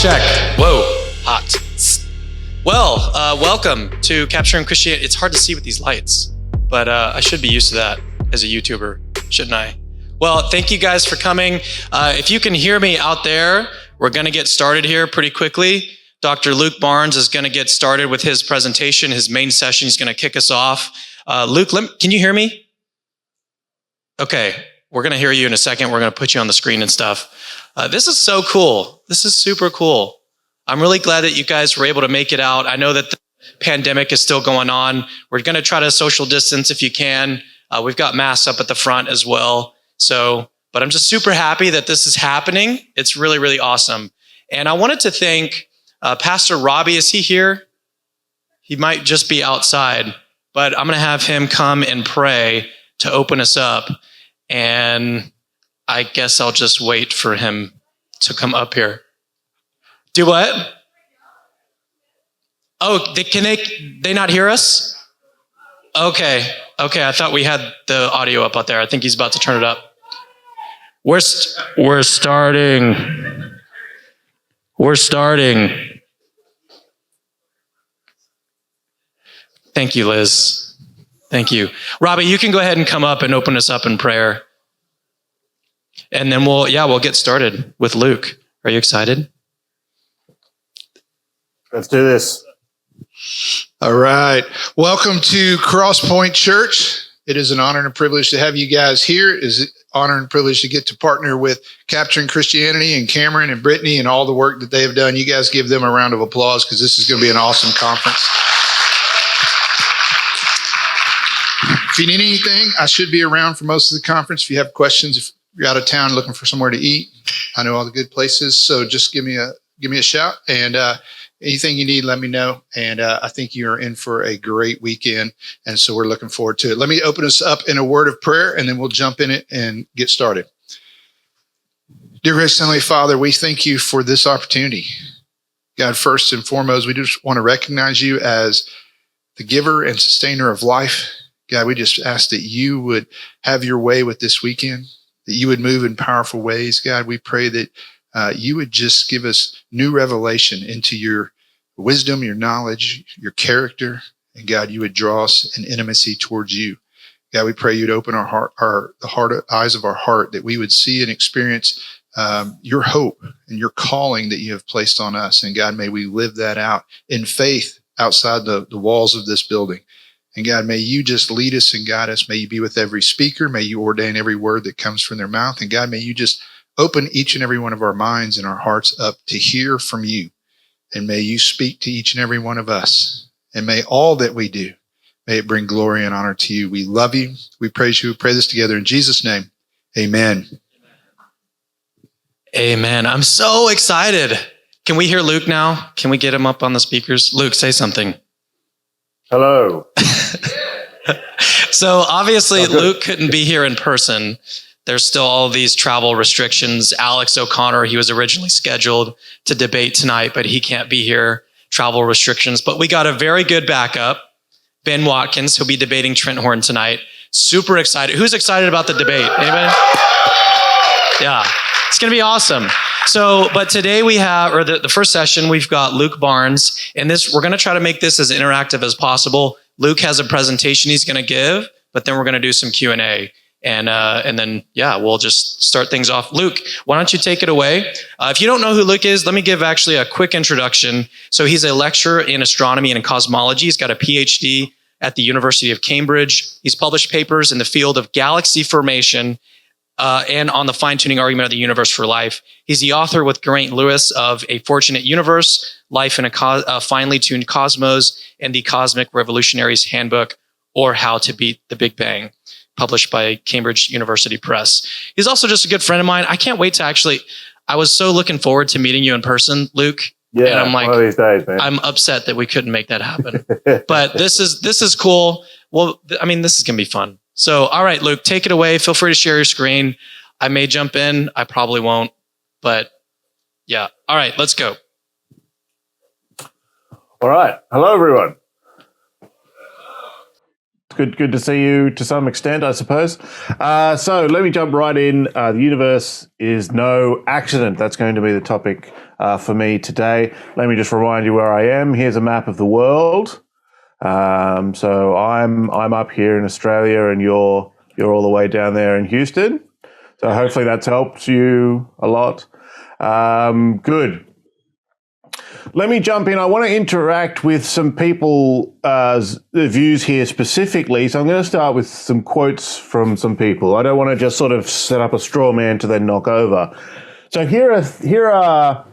check. Whoa, hot. Well, welcome to Capturing Christianity. It's hard to see with these lights, but I should be used to that as a YouTuber, shouldn't I? Well, thank you guys for coming. If you can hear me out there, we're going to get started here pretty quickly. Dr. Luke Barnes is going to get started with his presentation, his main session. He's going to kick us off. Luke, can you hear me? Okay, we're going to hear you in a second. We're going to put you on the screen and stuff. This is so cool. This is super cool. I'm really glad that you guys were able to make it out. I know that the pandemic is still going on. We're going to try to social distance if you can. We've got masks up at the front as well. But I'm just super happy that this is happening. It's really, really awesome. And I wanted to thank Pastor Robbie. Is he here? He might just be outside, but I'm going to have him come and pray to open us up. And I guess I'll just wait for him to come up here. Do what? Oh, can they not hear us? Okay. I thought we had the audio up out there. I think he's about to turn it up. We're starting. We're starting. Thank you, Liz. Thank you. Robbie, you can go ahead and come up and open us up in prayer. And then we'll get started with Luke. Are you excited? Let's do this. All right. Welcome to Crosspoint Church. It is an honor and a privilege to have you guys here. It is an honor and privilege to get to partner with Capturing Christianity and Cameron and Brittany and all the work that they have done. You guys give them a round of applause because this is going to be an awesome conference. If you need anything, I should be around for most of the conference. If you have questions, if you're out of town looking for somewhere to eat, I know all the good places. So just give me a shout, and anything you need, let me know. And I think you're in for a great weekend. And so we're looking forward to it. Let me open us up in a word of prayer, and then we'll jump in it and get started. Dear gracious Heavenly Father, we thank you for this opportunity. God, first and foremost, we just want to recognize you as the giver and sustainer of life. God, we just ask that you would have your way with this weekend, that you would move in powerful ways. God, we pray that you would just give us new revelation into your wisdom, your knowledge, your character. And God, you would draw us in intimacy towards you. God, we pray you'd open the eyes of our heart, that we would see and experience your hope and your calling that you have placed on us. And God, may we live that out in faith outside the walls of this building. And God, may you just lead us and guide us. May you be with every speaker. May you ordain every word that comes from their mouth. And God, may you just open each and every one of our minds and our hearts up to hear from you. And may you speak to each and every one of us. And may all that we do, may it bring glory and honor to you. We love you. We praise you. We pray this together in Jesus' name. Amen. Amen. I'm so excited. Can we hear Luke now? Can we get him up on the speakers? Luke, say something. Hello. So obviously Luke couldn't be here in person. There's still all these travel restrictions. Alex O'Connor, he was originally scheduled to debate tonight, but he can't be here. Travel restrictions. But we got a very good backup. Ben Watkins, who'll be debating Trent Horn tonight. Super excited. Who's excited about the debate? Anybody? Yeah, it's going to be awesome. But today we have, or the first session, we've got Luke Barnes. And we're going to try to make this as interactive as possible. Luke has a presentation he's going to give, but then we're going to do some Q&A. And then, we'll just start things off. Luke, why don't you take it away? If you don't know who Luke is, let me give actually a quick introduction. So he's a lecturer in astronomy and cosmology. He's got a PhD at the University of Cambridge. He's published papers in the field of galaxy formation and on the fine-tuning argument of the universe for life. He's the author with Geraint Lewis of A Fortunate Universe, Life in a Finely Tuned Cosmos, and the Cosmic Revolutionaries Handbook, or How to Beat the Big Bang, published by Cambridge University Press. He's also just a good friend of mine. I can't wait to I was so looking forward to meeting you in person, Luke. Yeah, and I'm like, one of these days, man. I'm upset that we couldn't make that happen. But this is cool. Well, this is going to be fun. So, all right, Luke, take it away. Feel free to share your screen. I may jump in. I probably won't. But yeah. All right, let's go. All right. Hello, everyone. Good to see you to some extent, I suppose. So let me jump right in. The universe is no accident. That's going to be the topic for me today. Let me just remind you where I am. Here's a map of the world. So I'm up here in Australia, and you're all the way down there in Houston. So hopefully that's helped you a lot. Good. Let me jump in. I want to interact with some people's views here specifically. So I'm going to start with some quotes from some people. I don't want to just sort of set up a straw man to then knock over. So here are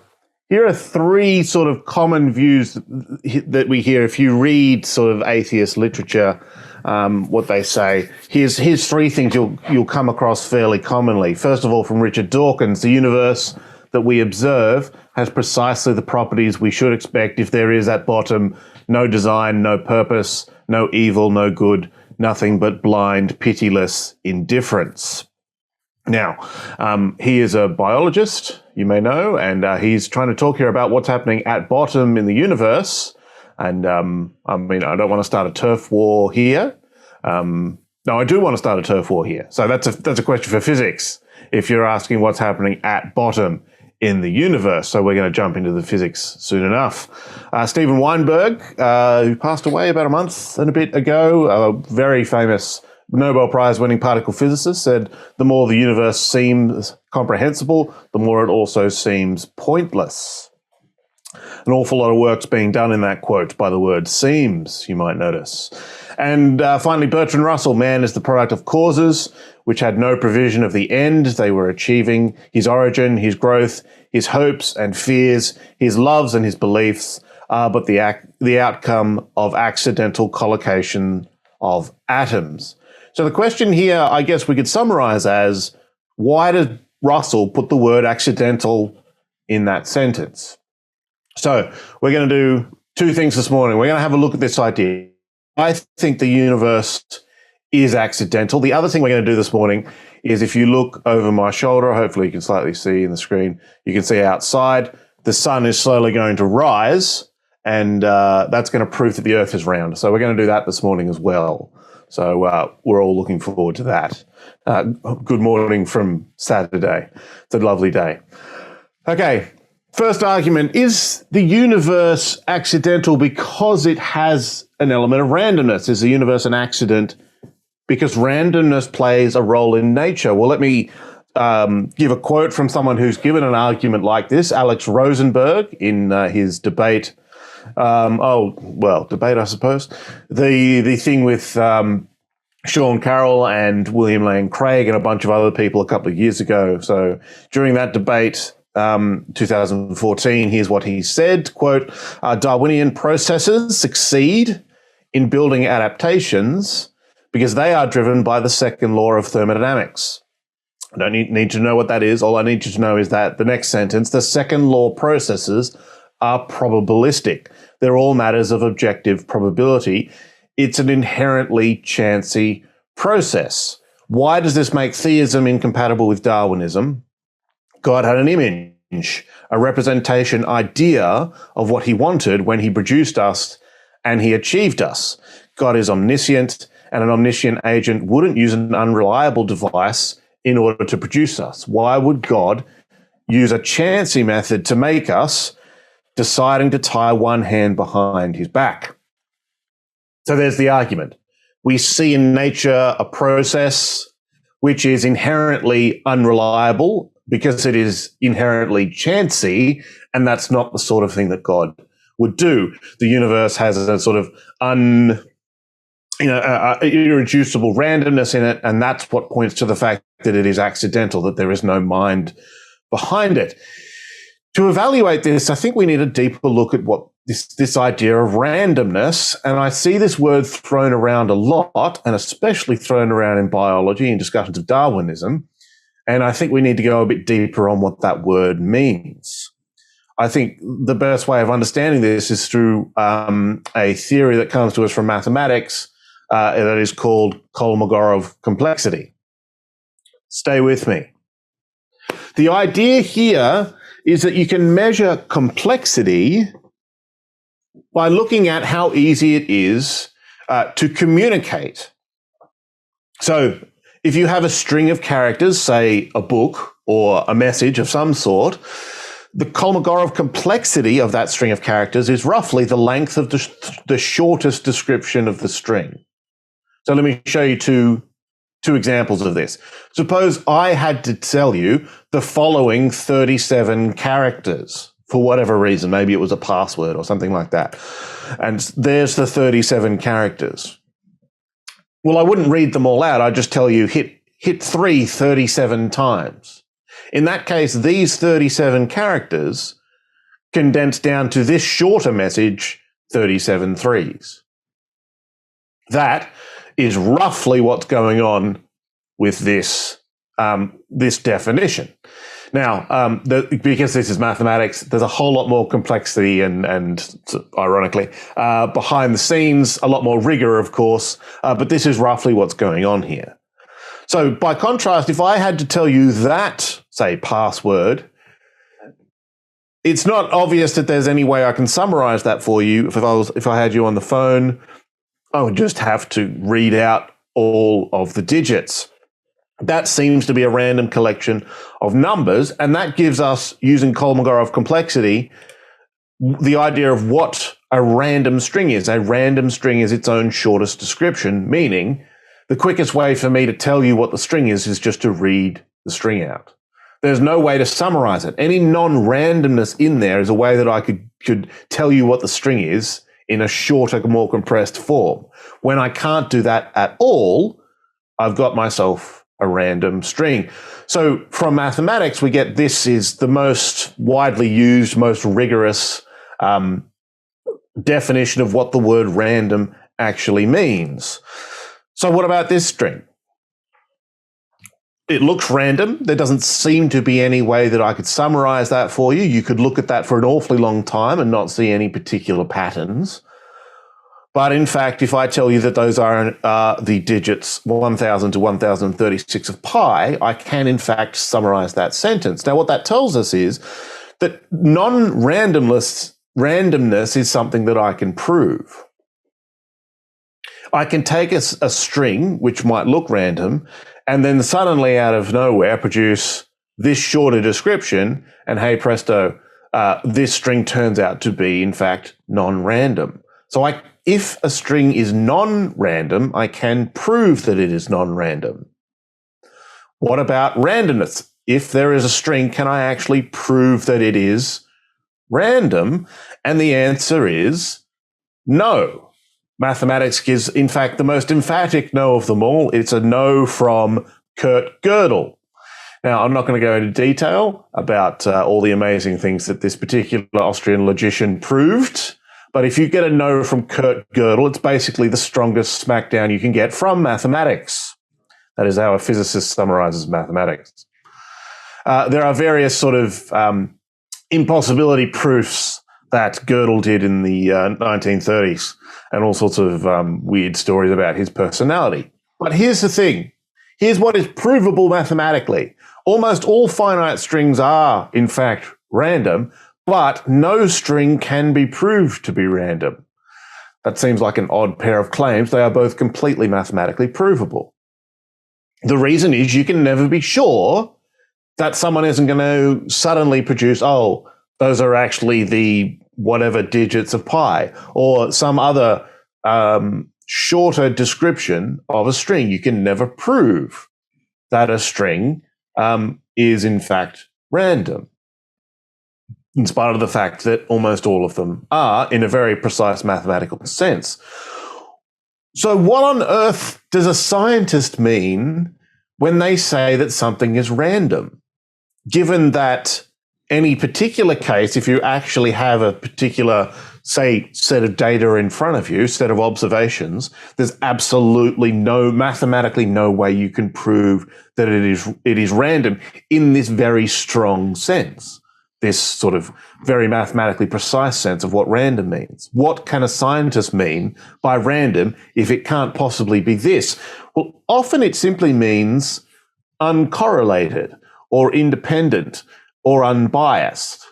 three sort of common views that we hear if you read sort of atheist literature, what they say. Here's three things you'll come across fairly commonly. First of all, from Richard Dawkins, the universe that we observe has precisely the properties we should expect if there is at bottom no design, no purpose, no evil, no good, nothing but blind, pitiless indifference. Now, he is a biologist, you may know, and he's trying to talk here about what's happening at bottom in the universe. And I mean, I don't want to start a turf war here. No, I do want to start a turf war here. So that's a question for physics, if you're asking what's happening at bottom in the universe. So we're going to jump into the physics soon enough. Steven Weinberg, who passed away about a month and a bit ago, a very famous Nobel Prize winning particle physicist, said the more the universe seems comprehensible, the more it also seems pointless. An awful lot of work's being done in that quote by the word seems, you might notice. And finally, Bertrand Russell, man is the product of causes which had no provision of the end they were achieving, his origin, his growth, his hopes and fears, his loves and his beliefs are but the outcome of accidental collocation of atoms. So the question here, I guess we could summarize as, why did Russell put the word accidental in that sentence? So we're going to do two things this morning. We're going to have a look at this idea. I think the universe is accidental. The other thing we're going to do this morning is, if you look over my shoulder, hopefully you can slightly see in the screen, you can see outside, the sun is slowly going to rise, and that's going to prove that the earth is round. So we're going to do that this morning as well. So we're all looking forward to that. Good morning from Saturday. It's a lovely day. Okay. First argument, is the universe accidental because it has an element of randomness? Is the universe an accident because randomness plays a role in nature? Well, let me give a quote from someone who's given an argument like this, Alex Rosenberg, in his debate. Debate, I suppose. The thing with Sean Carroll and William Lane Craig and a bunch of other people a couple of years ago. So during that debate, 2014, here's what he said, quote, Darwinian processes succeed in building adaptations because they are driven by the second law of thermodynamics. I don't need to know what that is. All I need you to know is that the next sentence, the second law processes are probabilistic. They're all matters of objective probability. It's an inherently chancy process. Why does this make theism incompatible with Darwinism? God had an image, a representation idea of what he wanted when he produced us, and he achieved us. God is omniscient, and an omniscient agent wouldn't use an unreliable device in order to produce us. Why would God use a chancy method to make us, deciding to tie one hand behind his back? So there's the argument. We see in nature a process which is inherently unreliable because it is inherently chancy, and that's not the sort of thing that God would do. The universe has a sort of irreducible randomness in it, and that's what points to the fact that it is accidental, that there is no mind behind it. To evaluate this, I think we need a deeper look at what this idea of randomness, and I see this word thrown around a lot, and especially thrown around in biology in discussions of Darwinism, and I think we need to go a bit deeper on what that word means. I think the best way of understanding this is through a theory that comes to us from mathematics that is called Kolmogorov Complexity. Stay with me. The idea here is that you can measure complexity by looking at how easy it is to communicate. So if you have a string of characters, say a book or a message of some sort, the Kolmogorov complexity of that string of characters is roughly the length of the shortest description of the string. So let me show you two examples of this. Suppose I had to tell you the following 37 characters for whatever reason. Maybe it was a password or something like that. And there's the 37 characters. Well, I wouldn't read them all out. I'd just tell you hit 37 times. In that case, these 37 characters condense down to this shorter message, 37 threes. That is roughly what's going on with this definition. Now, because this is mathematics, there's a whole lot more complexity and ironically, behind the scenes, a lot more rigor, of course, but this is roughly what's going on here. So by contrast, if I had to tell you that, say, password, it's not obvious that there's any way I can summarize that for you. If I had you on the phone, I would just have to read out all of the digits. That seems to be a random collection of numbers, and that gives us, using Kolmogorov complexity, the idea of what a random string is. A random string is its own shortest description, meaning the quickest way for me to tell you what the string is just to read the string out. There's no way to summarize it. Any non-randomness in there is a way that I could tell you what the string is in a shorter, more compressed form. When I can't do that at all, I've got myself a random string. So from mathematics, we get this is the most widely used, most rigorous definition of what the word random actually means. So what about this string? It looks random. There doesn't seem to be any way that I could summarize that for you. You could look at that for an awfully long time and not see any particular patterns. But in fact, if I tell you that those are the digits 1000 to 1036 of pi, I can in fact summarize that sentence. Now, what that tells us is that randomness is something that I can prove. I can take a string, which might look random, and then suddenly out of nowhere produce this shorter description, and hey presto, this string turns out to be, in fact, non-random. So if a string is non-random, I can prove that it is non-random. What about randomness? If there is a string, can I actually prove that it is random? And the answer is no. Mathematics gives, in fact, the most emphatic no of them all. It's a no from Kurt Gödel. Now, I'm not going to go into detail about all the amazing things that this particular Austrian logician proved, but if you get a no from Kurt Gödel, it's basically the strongest smackdown you can get from mathematics. That is how a physicist summarizes mathematics. There are various sort of impossibility proofs that Gödel did in the 1930s, and all sorts of weird stories about his personality. But here's the thing. Here's what is provable mathematically. Almost all finite strings are, in fact, random, but no string can be proved to be random. That seems like an odd pair of claims. They are both completely mathematically provable. The reason is you can never be sure that someone isn't going to suddenly produce, oh, those are actually the whatever digits of pi, or some other shorter description of a string. You can never prove that a string is in fact random, in spite of the fact that almost all of them are in a very precise mathematical sense. So what on earth does a scientist mean when they say that something is random? Given that any particular case, if you actually have a particular, say, set of data in front of you, set of observations, there's absolutely mathematically no way you can prove that it is random in this very strong sense, this sort of very mathematically precise sense of what random means. What can a scientist mean by random if it can't possibly be this? Well, often it simply means uncorrelated or independent or unbiased.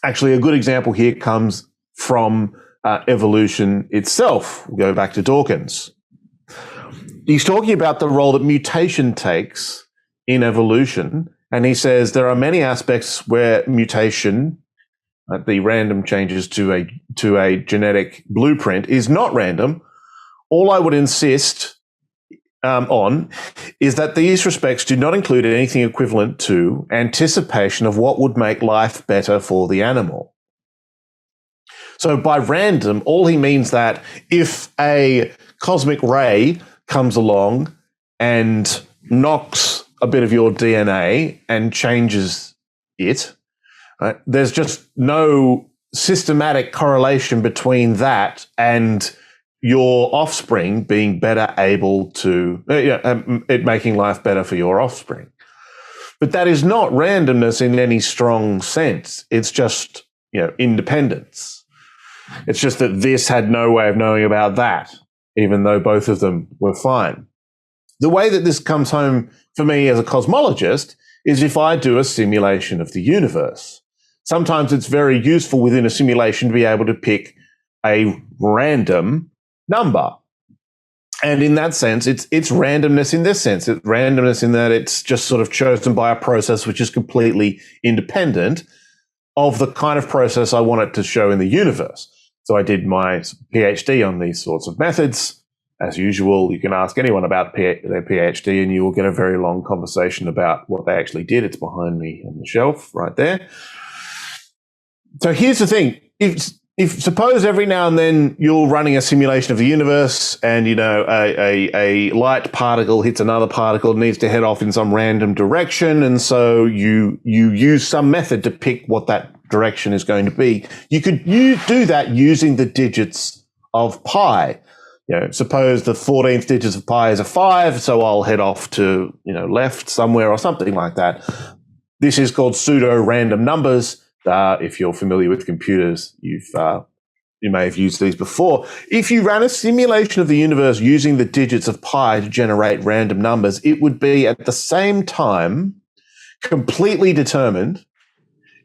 Actually, a good example here comes from evolution itself. We'll go back to Dawkins. He's talking about the role that mutation takes in evolution, and he says there are many aspects where mutation, the random changes to a genetic blueprint, is not random. All I would insist on is that these respects do not include anything equivalent to anticipation of what would make life better for the animal. So by random, all he means that if a cosmic ray comes along and knocks a bit of your DNA and changes it, right, there's just no systematic correlation between that and your offspring being better able to, it making life better for your offspring. But that is not randomness in any strong sense. It's just, independence. It's just that this had no way of knowing about that, even though both of them were fine. The way that this comes home for me as a cosmologist is if I do a simulation of the universe. Sometimes it's very useful within a simulation to be able to pick a random number. And in that sense, it's randomness in this sense. It's randomness in that it's just sort of chosen by a process which is completely independent of the kind of process I want it to show in the universe. So I did my PhD on these sorts of methods. As usual, you can ask anyone about their PhD and you will get a very long conversation about what they actually did. It's behind me on the shelf right there. So here's the thing. If suppose every now and then you're running a simulation of the universe and, a light particle hits another particle, needs to head off in some random direction, and so you use some method to pick what that direction is going to be. You do that using the digits of pi. Suppose the 14th digits of pi is a 5, so I'll head off to, left somewhere or something like that. This is called pseudo-random numbers. If you're familiar with computers, you may have used these before. If you ran a simulation of the universe using the digits of pi to generate random numbers, it would be at the same time completely determined.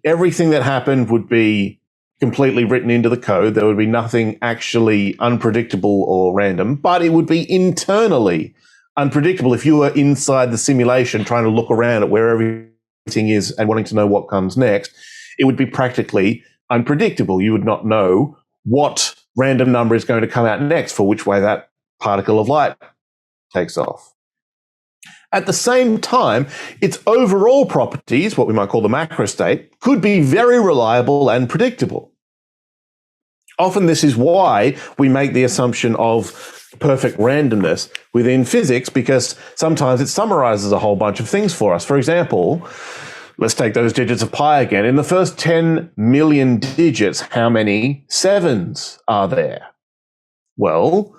Everything that happened would be completely written into the code. There would be nothing actually unpredictable or random, but it would be internally unpredictable. If you were inside the simulation trying to look around at where everything is and wanting to know what comes next, it would be practically unpredictable. You would not know what random number is going to come out next for which way that particle of light takes off. At the same time, its overall properties, what we might call the macro state, could be very reliable and predictable. Often this is why we make the assumption of perfect randomness within physics, because sometimes it summarizes a whole bunch of things for us. For example, let's take those digits of pi again. In the first 10 million digits, how many sevens are there? Well,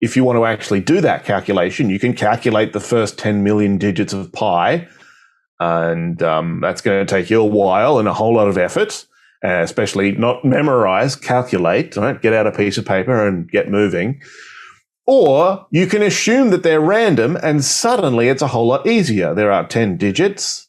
if you want to actually do that calculation, you can calculate the first 10 million digits of pi, and that's going to take you a while and a whole lot of effort, especially not memorize, calculate, right? Get out a piece of paper and get moving. Or you can assume that they're random and suddenly it's a whole lot easier. There are 10 digits,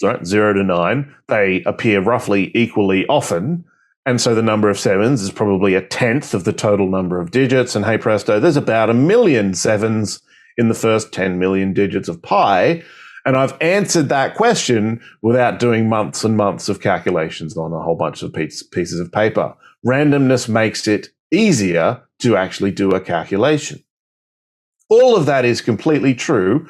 right, 0 to 9. They appear roughly equally often. And so the number of sevens is probably a tenth of the total number of digits. And hey presto, there's about 1 million sevens in the first 10 million digits of pi. And I've answered that question without doing months and months of calculations on a whole bunch of pieces of paper. Randomness makes it easier to actually do a calculation. All of that is completely true.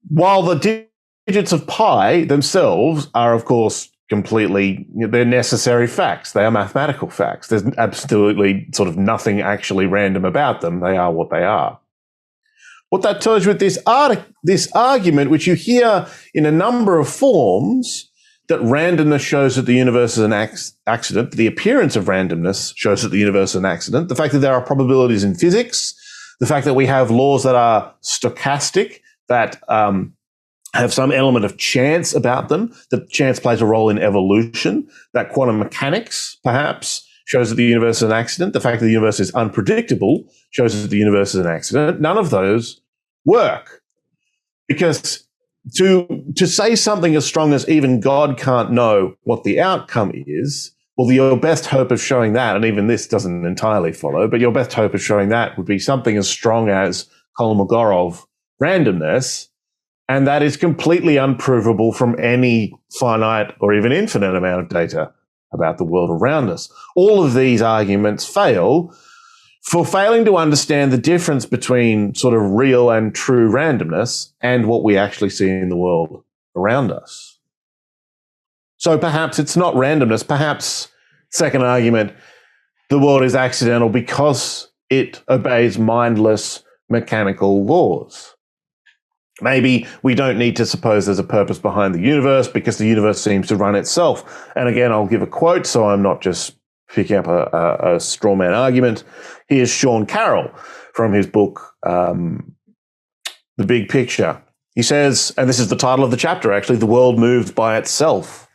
While the digits of pi themselves are, of course, they're necessary facts. They are mathematical facts. There's absolutely sort of nothing actually random about them. They are what they are. What that tells you with this argument, which you hear in a number of forms, that randomness shows that the universe is an accident, the appearance of randomness shows that the universe is an accident, the fact that there are probabilities in physics, the fact that we have laws that are stochastic, that have some element of chance about them, that chance plays a role in evolution, that quantum mechanics, perhaps, shows that the universe is an accident. The fact that the universe is unpredictable shows that the universe is an accident. None of those work. Because to say something as strong as even God can't know what the outcome is well, your best hope of showing that, and even this doesn't entirely follow, but your best hope of showing that would be something as strong as Kolmogorov randomness, and that is completely unprovable from any finite or even infinite amount of data about the world around us. All of these arguments fail for failing to understand the difference between sort of real and true randomness and what we actually see in the world around us. So perhaps it's not randomness. Perhaps, second argument, the world is accidental because it obeys mindless mechanical laws. Maybe we don't need to suppose there's a purpose behind the universe because the universe seems to run itself. And again, I'll give a quote so I'm not just picking up a straw man argument. Here's Sean Carroll from his book, The Big Picture. He says, and this is the title of the chapter actually, The World Moves by Itself.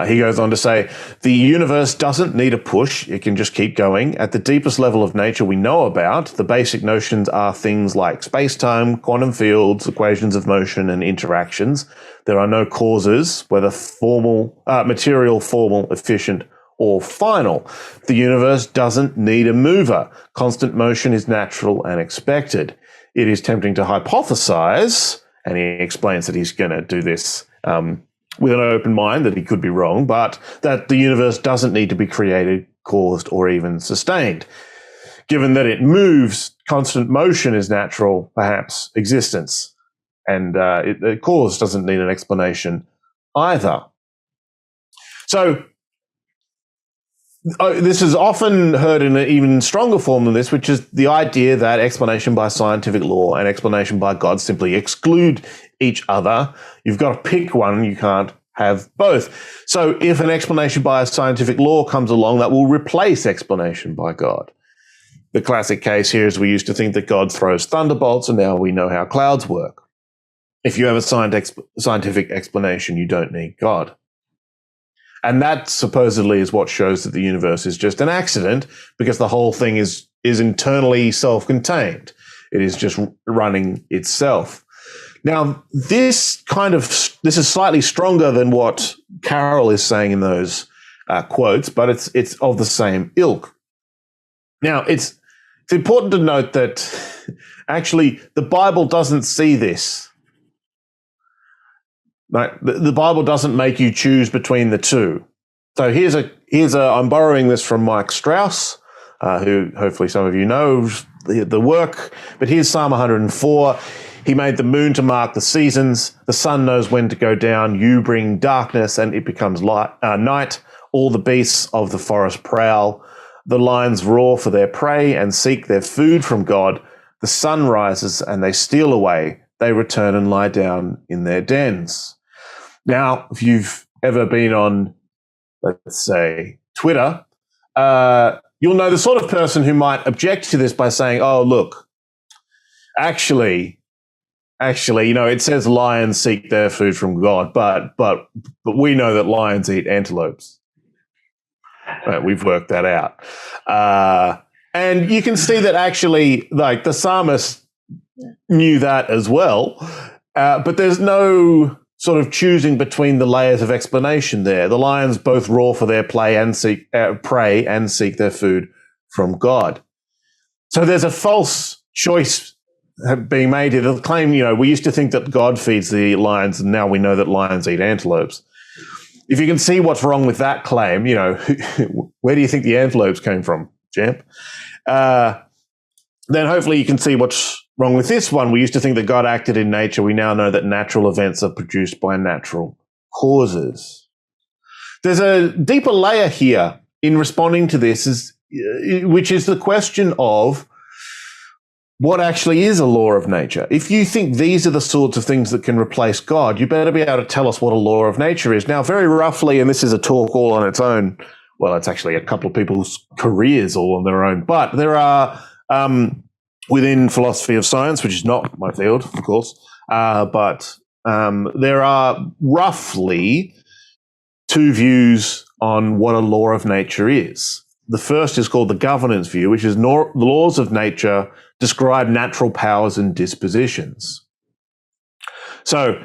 He goes on to say, the universe doesn't need a push. It can just keep going. At the deepest level of nature we know about, the basic notions are things like space-time, quantum fields, equations of motion, and interactions. There are no causes, whether formal, material, formal, efficient, or final. The universe doesn't need a mover. Constant motion is natural and expected. It is tempting to hypothesize, and he explains that he's going to do this with an open mind, that he could be wrong, but that the universe doesn't need to be created, caused, or even sustained. Given that it moves, constant motion is natural, perhaps existence. And the cause doesn't need an explanation either. So this is often heard in an even stronger form than this, which is the idea that explanation by scientific law and explanation by God simply exclude each other. You've got to pick one, you can't have both. So if an explanation by a scientific law comes along, that will replace explanation by God. The classic case here is we used to think that God throws thunderbolts, and now we know how clouds work. If you have a scientific explanation, you don't need God. And that supposedly is what shows that the universe is just an accident, because the whole thing is internally self-contained. It is just running itself. Now, this is slightly stronger than what Carroll is saying in those quotes, but it's of the same ilk. Now, it's important to note that actually the Bible doesn't see this. Right? The Bible doesn't make you choose between the two. So here's I'm borrowing this from Mike Strauss, who hopefully some of you know the work, but here's Psalm 104. He made the moon to mark the seasons. The sun knows when to go down. You bring darkness and it becomes night. All the beasts of the forest prowl. The lions roar for their prey and seek their food from God. The sun rises and they steal away. They return and lie down in their dens. Now, if you've ever been on, let's say, Twitter, you'll know the sort of person who might object to this by saying, oh, look, actually, it says lions seek their food from God, but we know that lions eat antelopes. Right, we've worked that out. And you can see that actually, like, the psalmist knew that as well, but there's no sort of choosing between the layers of explanation there. The lions both roar for their prey and seek their food from God. So there's a false choice being made here. The claim, we used to think that God feeds the lions, and now we know that lions eat antelopes. If you can see what's wrong with that claim, where do you think the antelopes came from, champ? Then hopefully you can see what's wrong with this one. We used to think that God acted in nature. We now know that natural events are produced by natural causes. There's a deeper layer here in responding to this, which is the question of what actually is a law of nature. If you think these are the sorts of things that can replace God, you better be able to tell us what a law of nature is. Now, very roughly, and this is a talk all on its own, well, it's actually a couple of people's careers all on their own, but there are, within philosophy of science, which is not my field, of course, but there are roughly two views on what a law of nature is. The first is called the governance view, which is the laws of nature describe natural powers and dispositions. So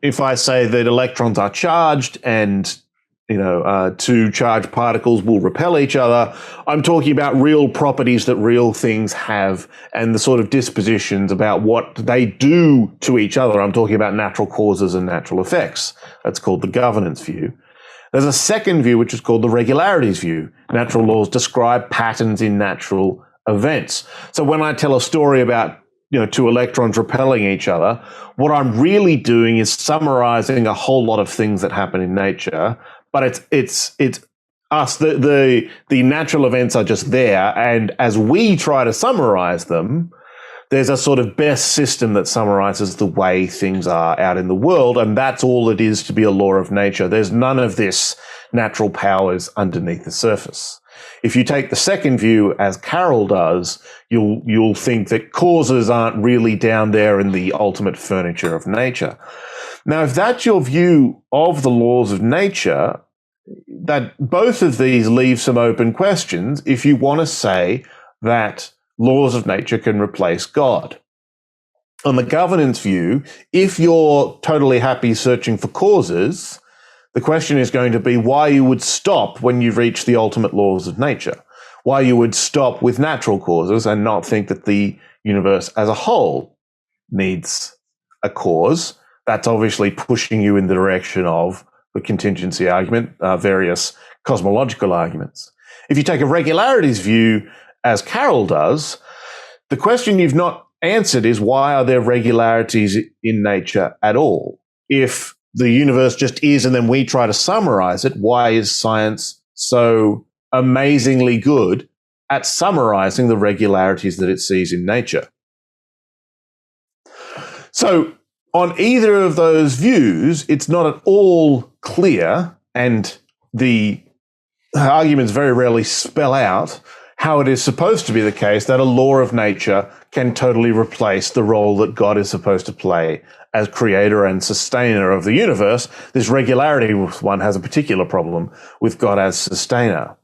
if I say that electrons are charged and two charged particles will repel each other. I'm talking about real properties that real things have and the sort of dispositions about what they do to each other. I'm talking about natural causes and natural effects. That's called the governance view. There's a second view, which is called the regularities view. Natural laws describe patterns in natural events. So when I tell a story about two electrons repelling each other, what I'm really doing is summarizing a whole lot of things that happen in nature, but it's us. The natural events are just there, and as we try to summarize them, there's a sort of best system that summarizes the way things are out in the world, and that's all it is to be a law of nature. There's none of this natural powers underneath the surface. If you take the second view, as Carroll does, you'll think that causes aren't really down there in the ultimate furniture of nature. Now, if that's your view of the laws of nature, that both of these leave some open questions if you want to say that laws of nature can replace God. On the governance view, if you're totally happy searching for causes, the question is going to be why you would stop when you reach the ultimate laws of nature, why you would stop with natural causes and not think that the universe as a whole needs a cause. That's obviously pushing you in the direction of the contingency argument, various cosmological arguments. If you take a regularities view, as Carroll does, the question you've not answered is why are there regularities in nature at all? If the universe just is and then we try to summarize it, why is science so amazingly good at summarizing the regularities that it sees in nature? So on either of those views, it's not at all clear, and the arguments very rarely spell out how it is supposed to be the case that a law of nature can totally replace the role that God is supposed to play as creator and sustainer of the universe. This regularity one has a particular problem with God as sustainer.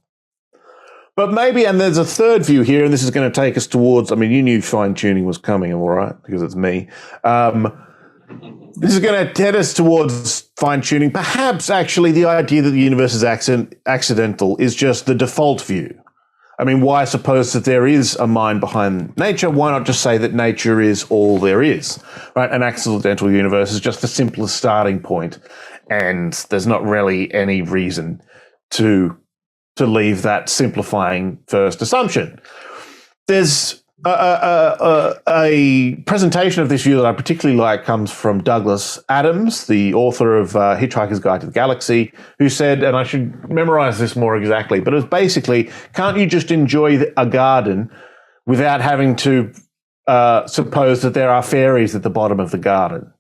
But maybe, and there's a third view here, and this is going to take us towards, you knew fine-tuning was coming, all right, because it's me. This is going to head us towards fine-tuning. Perhaps, actually, the idea that the universe is accidental is just the default view. Why suppose that there is a mind behind nature? Why not just say that nature is all there is, right? An accidental universe is just the simplest starting point, and there's not really any reason to leave that simplifying first assumption. There's a presentation of this view that I particularly like comes from Douglas Adams, the author of Hitchhiker's Guide to the Galaxy, who said, and I should memorize this more exactly, but it was basically, can't you just enjoy a garden without having to suppose that there are fairies at the bottom of the garden?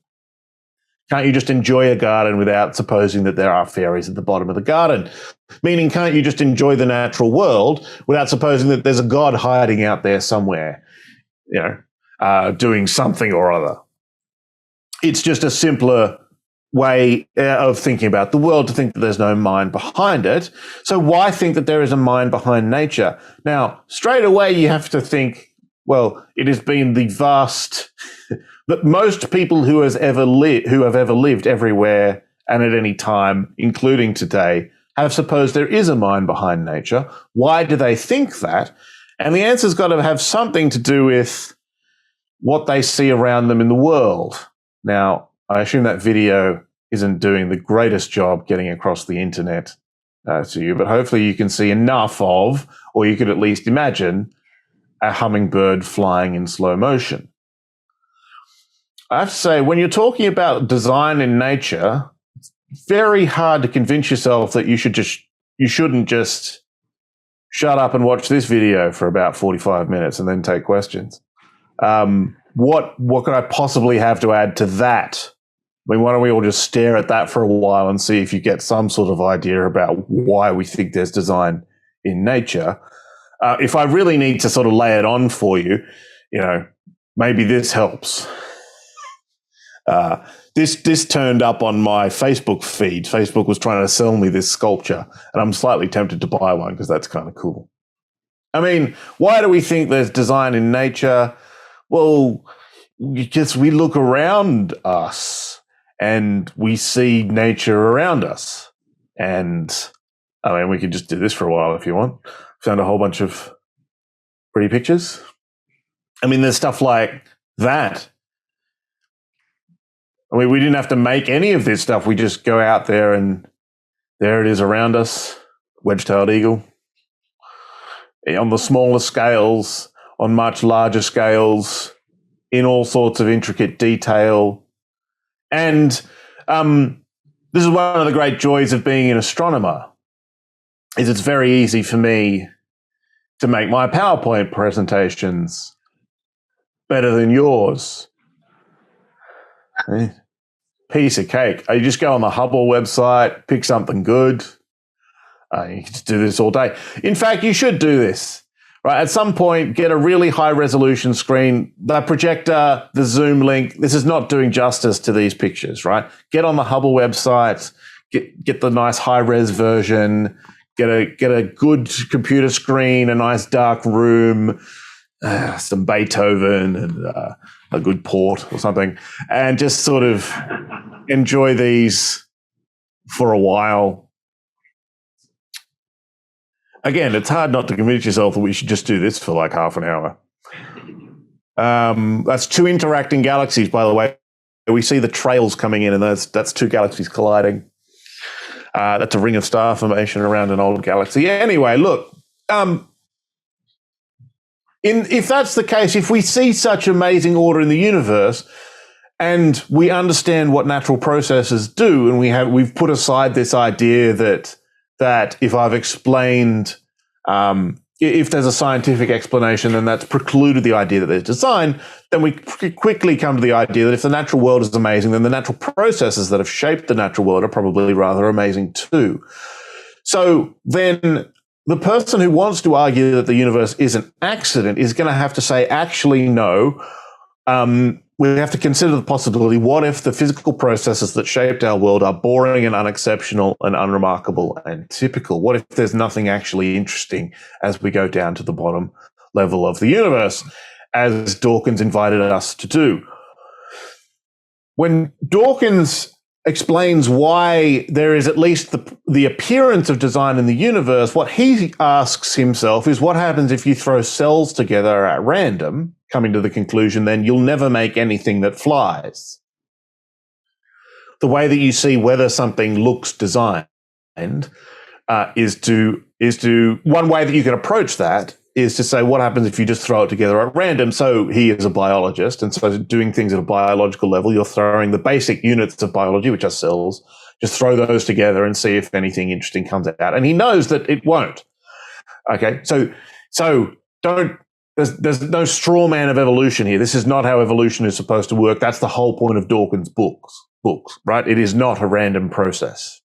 Can't you just enjoy a garden without supposing that there are fairies at the bottom of the garden? Meaning, can't you just enjoy the natural world without supposing that there's a God hiding out there somewhere, doing something or other? It's just a simpler way of thinking about the world to think that there's no mind behind it. So why think that there is a mind behind nature? Now, straight away you have to think, well, it has been the vast... But most people who have ever lived everywhere and at any time, including today, have supposed there is a mind behind nature. Why do they think that? And the answer's got to have something to do with what they see around them in the world. Now, I assume that video isn't doing the greatest job getting across the internet to you, but hopefully you can see enough of, or you could at least imagine, a hummingbird flying in slow motion. I have to say, when you're talking about design in nature, it's very hard to convince yourself that you shouldn't just shut up and watch this video for about 45 minutes and then take questions. What could I possibly have to add to that? Why don't we all just stare at that for a while and see if you get some sort of idea about why we think there's design in nature? If I really need to sort of lay it on for you, maybe this helps. This turned up on my Facebook feed. Facebook was trying to sell me this sculpture, and I'm slightly tempted to buy one because that's kind of cool. Why do we think there's design in nature? Well, because we look around us and we see nature around us. And I mean, we could just do this for a while if you want. Found a whole bunch of pretty pictures. I mean, there's stuff like that. I mean, we didn't have to make any of this stuff. We just go out there and there it is around us, wedge-tailed eagle. On the smaller scales, on much larger scales, in all sorts of intricate detail. And this is one of the great joys of being an astronomer, is it's very easy for me to make my PowerPoint presentations better than yours. Piece of cake. You just go on the Hubble website, pick something good. You can just do this all day. In fact, you should do this. Right, at some point, get a really high-resolution screen. The projector, the Zoom link, this is not doing justice to these pictures, right? Get on the Hubble website, get the nice high-res version, get a good computer screen, a nice dark room, some Beethoven and a good port or something, and just sort of enjoy these for a while. Again, it's hard not to convince yourself that we should just do this for like half an hour. That's two interacting galaxies, by the way. We see the trails coming in, and that's two galaxies colliding. That's a ring of star formation around an old galaxy. Anyway, look, if that's the case, if we see such amazing order in the universe, and we understand what natural processes do, and we've put aside this idea that if I've explained, if there's a scientific explanation, then that's precluded the idea that there's design, then we quickly come to the idea that if the natural world is amazing, then the natural processes that have shaped the natural world are probably rather amazing too. So then the person who wants to argue that the universe is an accident is going to have to say, actually, no. We have to consider the possibility, what if the physical processes that shaped our world are boring and unexceptional and unremarkable and typical? What if there's nothing actually interesting as we go down to the bottom level of the universe, as Dawkins invited us to do? When Dawkins explains why there is at least the appearance of design in the universe, what he asks himself is, what happens if you throw cells together at random, coming to the conclusion then you'll never make anything that flies? The way that you see whether something looks designed is to one way that you can approach that is to say, what happens if you just throw it together at random? So he is a biologist, and so doing things at a biological level, you're throwing the basic units of biology, which are cells, just throw those together and see if anything interesting comes out. And he knows that it won't. Okay, so there's no straw man of evolution here. This is not how evolution is supposed to work. That's the whole point of Dawkins' books, right? It is not a random process.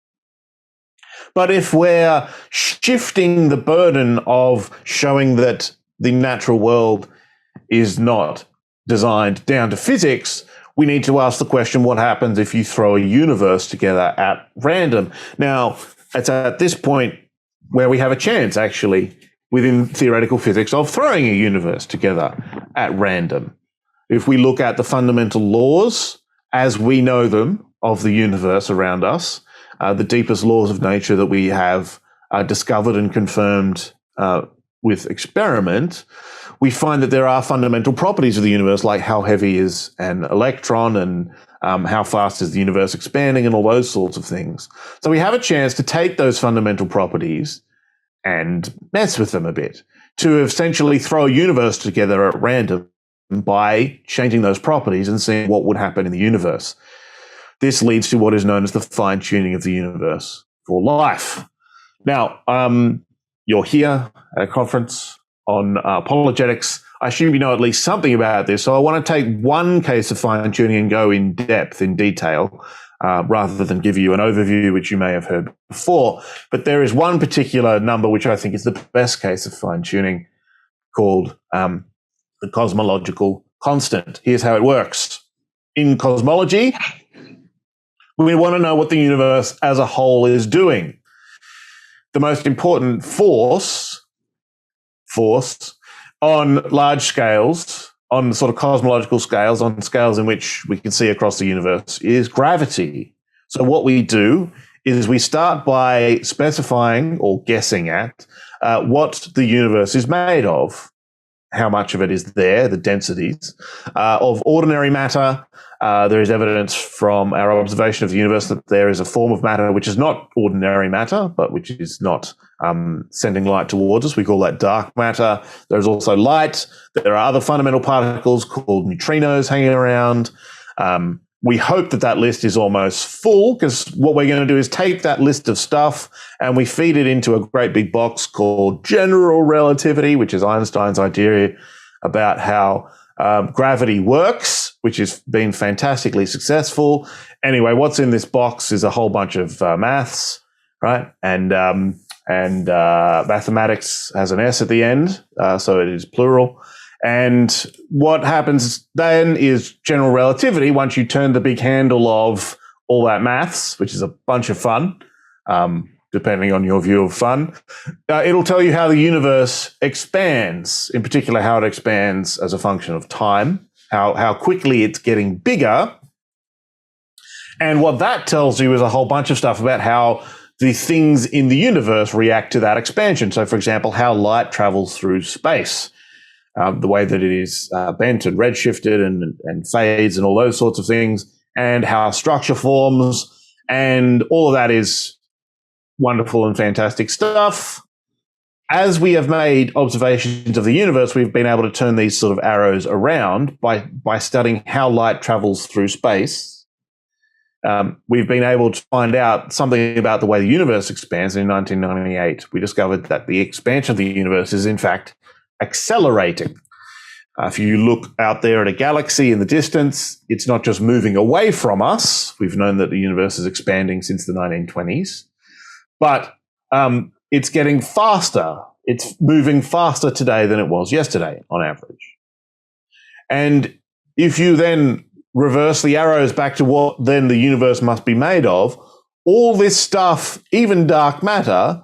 But if we're shifting the burden of showing that the natural world is not designed down to physics, we need to ask the question, what happens if you throw a universe together at random? Now, it's at this point where we have a chance, actually, within theoretical physics, of throwing a universe together at random. If we look at the fundamental laws as we know them of the universe around us, the deepest laws of nature that we have discovered and confirmed with experiment, we find that there are fundamental properties of the universe, like how heavy is an electron and how fast is the universe expanding and all those sorts of things. So we have a chance to take those fundamental properties and mess with them a bit, to essentially throw a universe together at random by changing those properties and seeing what would happen in the universe. This leads to what is known as the fine-tuning of the universe for life. Now, you're here at a conference on apologetics. I assume you know at least something about this, so I want to take one case of fine-tuning and go in depth, in detail, rather than give you an overview, which you may have heard before. But there is one particular number which I think is the best case of fine-tuning, called the Cosmological Constant. Here's how it works. In cosmology, we want to know what the universe as a whole is doing. The most important force on large scales, on sort of cosmological scales, on scales in which we can see across the universe, is gravity. So what we do is we start by specifying or guessing at what the universe is made of, how much of it is there, the densities of ordinary matter. There is evidence from our observation of the universe that there is a form of matter which is not ordinary matter, but which is not sending light towards us. We call that dark matter. There's also light. There are other fundamental particles called neutrinos hanging around. We hope that that list is almost full, because what we're going to do is take that list of stuff and we feed it into a great big box called general relativity, which is Einstein's idea about how gravity works, which has been fantastically successful. Anyway, what's in this box is a whole bunch of maths, right? And mathematics has an S at the end, so it is plural. And what happens then is general relativity. Once you turn the big handle of all that maths, which is a bunch of fun, depending on your view of fun, it'll tell you how the universe expands, in particular how it expands as a function of time, how quickly it's getting bigger. And what that tells you is a whole bunch of stuff about how the things in the universe react to that expansion. So, for example, how light travels through space. The way that it is bent and redshifted and fades and all those sorts of things, and how structure forms, and all of that is wonderful and fantastic stuff. As we have made observations of the universe, we've been able to turn these sort of arrows around by studying how light travels through space. We've been able to find out something about the way the universe expands. In 1998, we discovered that the expansion of the universe is, in fact, accelerating. If you look out there at a galaxy in the distance, it's not just moving away from us. We've known that the universe is expanding since the 1920s, but it's getting faster. It's moving faster today than it was yesterday on average. And if you then reverse the arrows back to what then the universe must be made of, all this stuff, even dark matter,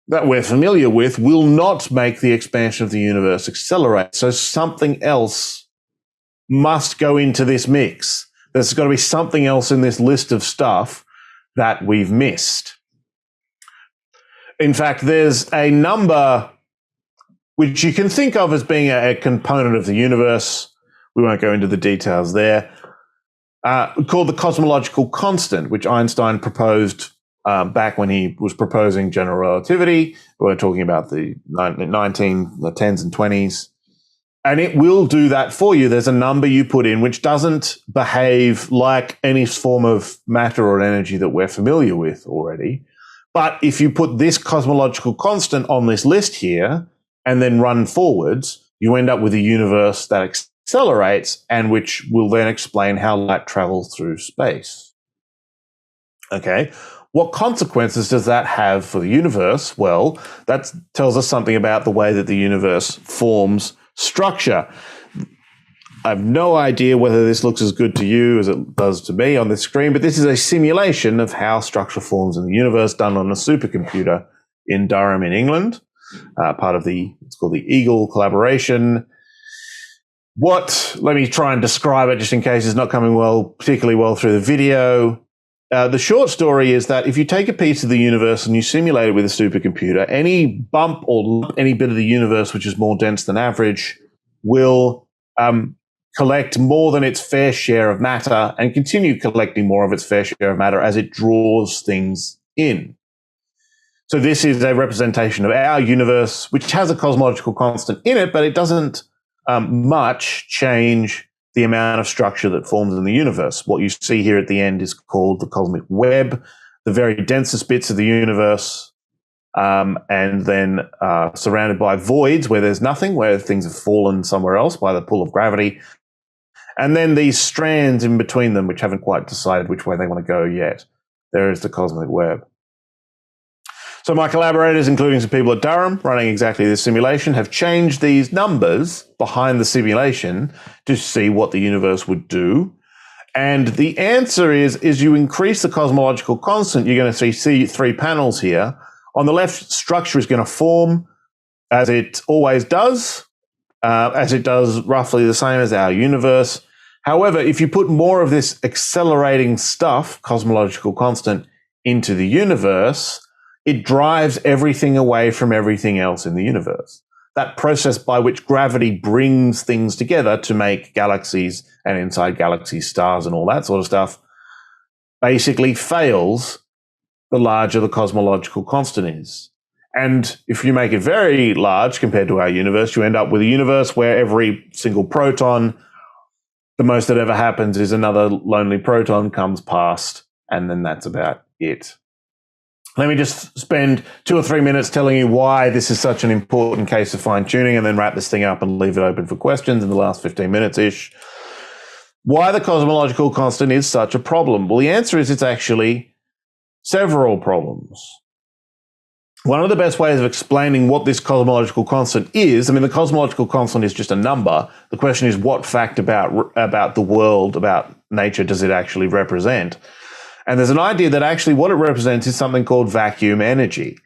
that we're familiar with, will not make the expansion of the universe accelerate. So something else must go into this mix. There's got to be something else in this list of stuff that we've missed. In fact, there's a number which you can think of as being a component of the universe. We won't go into the details there. Called the Cosmological Constant, which Einstein proposed back when he was proposing general relativity. We're talking about the 10s and 20s. And it will do that for you. There's a number you put in which doesn't behave like any form of matter or energy that we're familiar with already. But if you put this cosmological constant on this list here and then run forwards, you end up with a universe that accelerates and which will then explain how light travels through space. Okay. What consequences does that have for the universe? Well, that tells us something about the way that the universe forms structure. I have no idea whether this looks as good to you as it does to me on this screen, but this is a simulation of how structure forms in the universe done on a supercomputer in Durham in England, part of it's called the Eagle collaboration. Let me try and describe it just in case it's not coming particularly well through the video. The short story is that if you take a piece of the universe and you simulate it with a supercomputer, any bump or lump, any bit of the universe which is more dense than average will collect more than its fair share of matter and continue collecting more of its fair share of matter as it draws things in. So this is a representation of our universe, which has a cosmological constant in it, but it doesn't much change the amount of structure that forms in the universe. What you see here at the end is called the cosmic web, the very densest bits of the universe, and then surrounded by voids where there's nothing, where things have fallen somewhere else by the pull of gravity. And then these strands in between them, which haven't quite decided which way they want to go yet. There is the cosmic web. So my collaborators, including some people at Durham running exactly this simulation, have changed these numbers behind the simulation to see what the universe would do. And the answer is you increase the cosmological constant, you're going to see three panels here. On the left, structure is going to form as it always does, roughly the same as our universe. However, if you put more of this accelerating stuff, cosmological constant, into the universe, it drives everything away from everything else in the universe. That process by which gravity brings things together to make galaxies and inside galaxies, stars and all that sort of stuff basically fails the larger the cosmological constant is. And if you make it very large compared to our universe, you end up with a universe where every single proton, the most that ever happens is another lonely proton comes past, and then that's about it. Let me just spend 2 or 3 minutes telling you why this is such an important case of fine-tuning, and then wrap this thing up and leave it open for questions in the last 15 minutes-ish. Why the cosmological constant is such a problem? Well, the answer is it's actually several problems. One of the best ways of explaining what this cosmological constant is, I mean, the cosmological constant is just a number. The question is, what fact about the world, about nature, does it actually represent? And there's an idea that actually what it represents is something called vacuum energy,